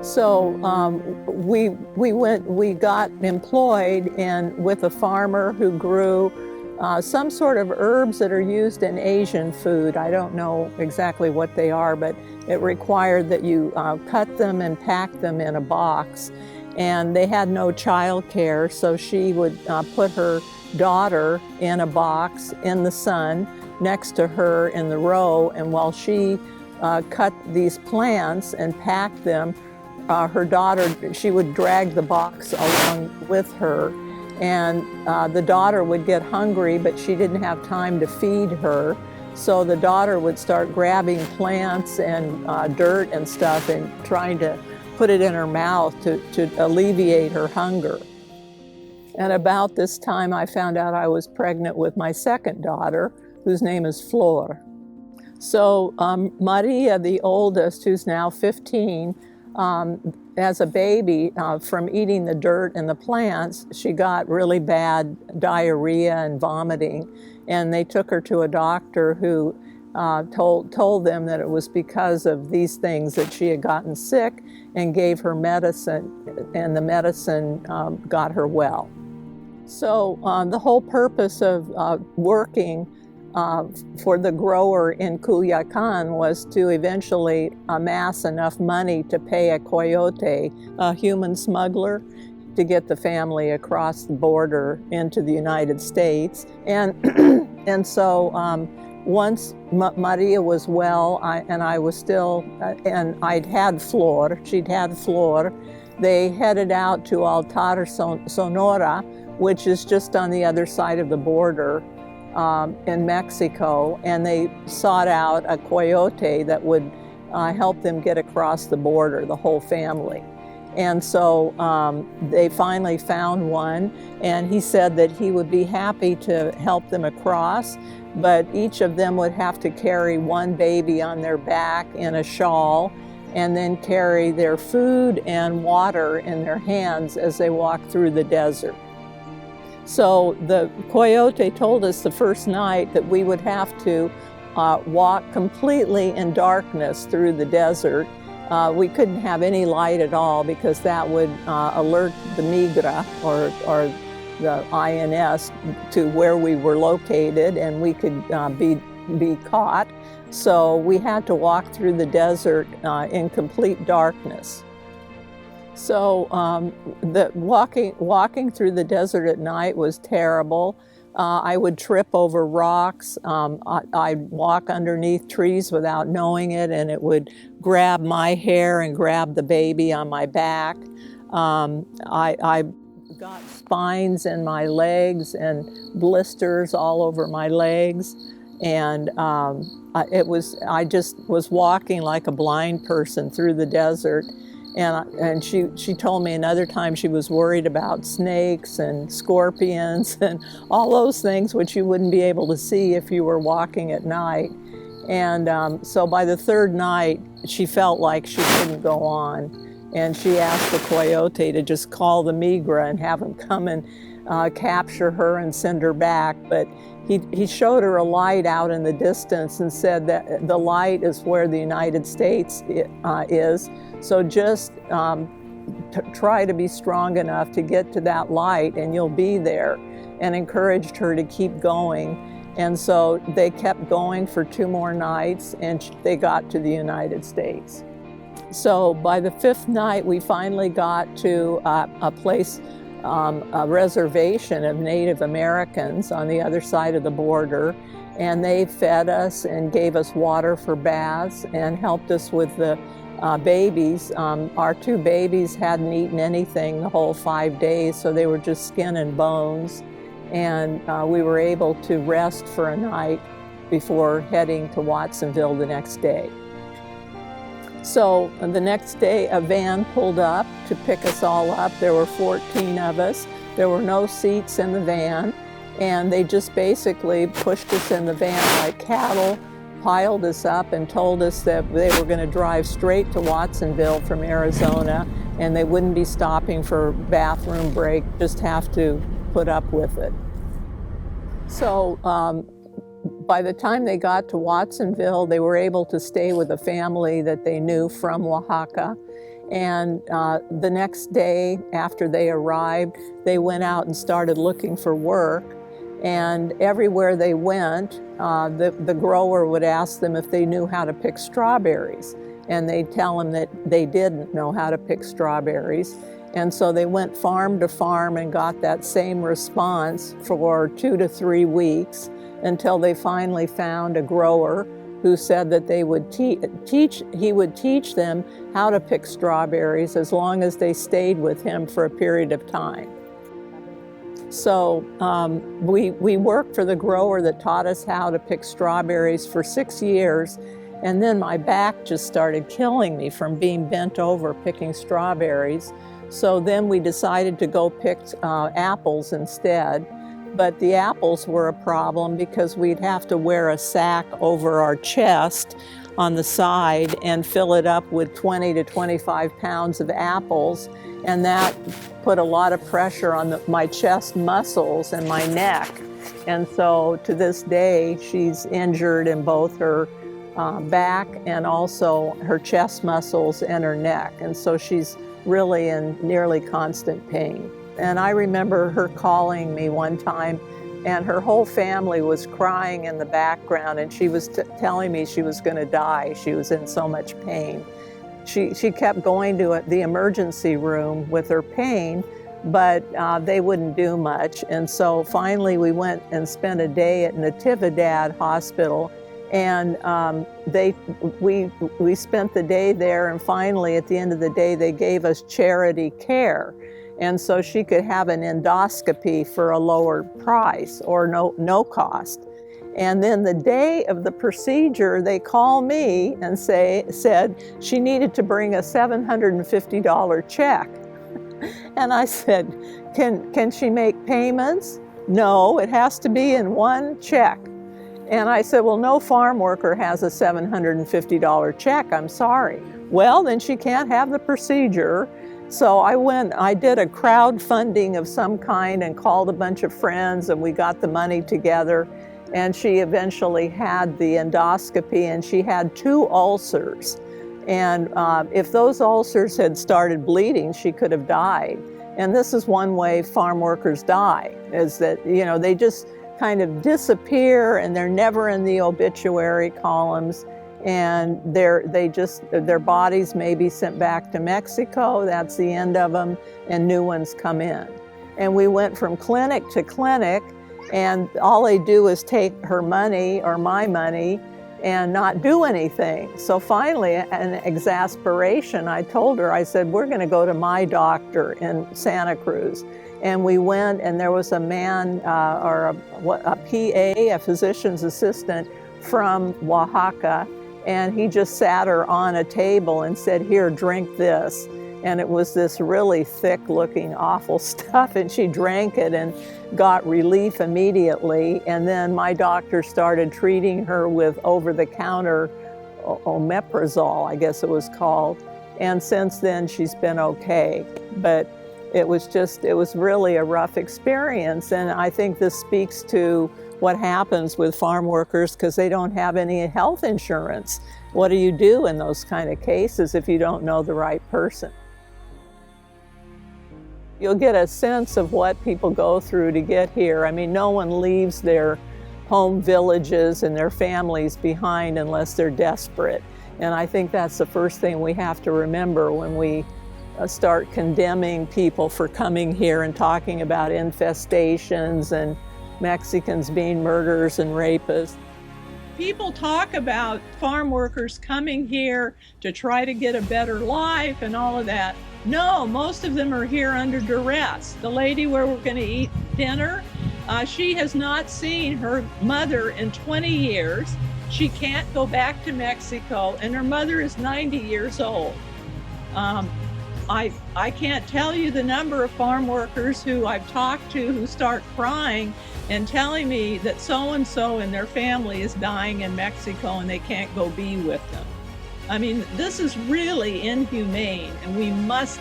So we got employed with a farmer who grew some sort of herbs that are used in Asian food. I don't know exactly what they are, but it required that you cut them and pack them in a box. And they had no child care, so she would put her daughter in a box in the sun next to her in the row, and while she cut these plants and packed them, her daughter, she would drag the box along with her, and the daughter would get hungry, but she didn't have time to feed her. So the daughter would start grabbing plants and dirt and stuff and trying to put it in her mouth to alleviate her hunger. And about this time, I found out I was pregnant with my second daughter, whose name is Flor. So Maria, the oldest, who's now 15, as a baby, from eating the dirt and the plants, she got really bad diarrhea and vomiting, and they took her to a doctor who told them that it was because of these things that she had gotten sick, and gave her medicine, and the medicine got her well. So the whole purpose of working for the grower in Culiacan was to eventually amass enough money to pay a coyote, a human smuggler, to get the family across the border into the United States. And so once Maria was well, and I was still, and I'd had Flor, she'd had Flor, they headed out to Altar Sonora, which is just on the other side of the border in Mexico, and they sought out a coyote that would help them get across the border, the whole family. And so they finally found one, and he said that he would be happy to help them across, but each of them would have to carry one baby on their back in a shawl, and then carry their food and water in their hands as they walked through the desert. So the coyote told us the first night that we would have to walk completely in darkness through the desert. We couldn't have any light at all, because that would alert the Migra or the INS to where we were located, and we could be caught. So we had to walk through the desert in complete darkness. So walking through the desert at night was terrible. I would trip over rocks. I'd walk underneath trees without knowing it, and it would grab my hair and grab the baby on my back. I got spines in my legs and blisters all over my legs, and I just was walking like a blind person through the desert. And she told me another time she was worried about snakes and scorpions and all those things which you wouldn't be able to see if you were walking at night. And so by the third night, she felt like she couldn't go on. And she asked the coyote to just call the Migra and have him come and capture her and send her back. But he showed her a light out in the distance and said that the light is where the United States is. So just try to be strong enough to get to that light and you'll be there, and encouraged her to keep going. And so they kept going for 2 more nights, and they got to the United States. So by the 5th night, we finally got to a place, a reservation of Native Americans on the other side of the border. And they fed us and gave us water for baths and helped us with the babies. Our 2 babies hadn't eaten anything the whole 5 days, so they were just skin and bones. And we were able to rest for a night before heading to Watsonville the next day. So the next day, a van pulled up to pick us all up. There were 14 of us. There were no seats in the van. And they just basically pushed us in the van like cattle, piled us up, and told us that they were going to drive straight to Watsonville from Arizona, and they wouldn't be stopping for bathroom break, just have to put up with it. So by the time they got to Watsonville, they were able to stay with a family that they knew from Oaxaca. And the next day after they arrived, they went out and started looking for work. And everywhere they went, the grower would ask them if they knew how to pick strawberries. And they'd tell them that they didn't know how to pick strawberries. And so they went farm to farm and got that same response for 2 to 3 weeks until they finally found a grower who said that they would he would teach them how to pick strawberries as long as they stayed with him for a period of time. So we worked for the grower that taught us how to pick strawberries for 6 years, and then my back just started killing me from being bent over picking strawberries. So then we decided to go pick apples instead. But the apples were a problem because we'd have to wear a sack over our chest on the side and fill it up with 20 to 25 pounds of apples. And that put a lot of pressure on my chest muscles and my neck. And so to this day, she's injured in both her back and also her chest muscles and her neck. And so she's really in nearly constant pain. And I remember her calling me one time, and her whole family was crying in the background, and she was telling me she was going to die. She was in so much pain. She kept going to the emergency room with her pain, but they wouldn't do much. And so finally we went and spent a day at Natividad Hospital, and we spent the day there, and finally at the end of the day they gave us charity care. And so she could have an endoscopy for a lower price or no cost. And then the day of the procedure, they called me and said she needed to bring a $750 check. And I said, can she make payments? No, it has to be in one check. And I said, well, no farm worker has a $750 check, I'm sorry. Well, then she can't have the procedure. So I did a crowdfunding of some kind and called a bunch of friends, and we got the money together. And she eventually had the endoscopy, and she had 2 ulcers. And if those ulcers had started bleeding, she could have died. And this is one way farm workers die, is that, they just kind of disappear and they're never in the obituary columns. And their bodies may be sent back to Mexico, that's the end of them, and new ones come in. And we went from clinic to clinic, and all they do is take her money or my money and not do anything. So finally, in exasperation, I told her, I said, we're going to go to my doctor in Santa Cruz. And we went, and there was a man, or a PA, a physician's assistant from Oaxaca, and he just sat her on a table and said, here, drink this. And it was this really thick-looking, awful stuff, and she drank it and got relief immediately. And then my doctor started treating her with over-the-counter omeprazole, I guess it was called. And since then, she's been okay. But it was really a rough experience. And I think this speaks to what happens with farm workers because they don't have any health insurance. What do you do in those kind of cases if you don't know the right person? You'll get a sense of what people go through to get here. I mean, no one leaves their home villages and their families behind unless they're desperate. And I think that's the first thing we have to remember when we start condemning people for coming here and talking about infestations and Mexicans being murderers and rapists. People talk about farm workers coming here to try to get a better life and all of that. No, most of them are here under duress. The lady where we're going to eat dinner, she has not seen her mother in 20 years. She can't go back to Mexico, and her mother is 90 years old. I can't tell you the number of farm workers who I've talked to who start crying and telling me that so-and-so in their family is dying in Mexico and they can't go be with them. I mean, this is really inhumane, and we must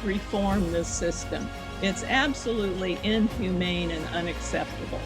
reform this system. It's absolutely inhumane and unacceptable.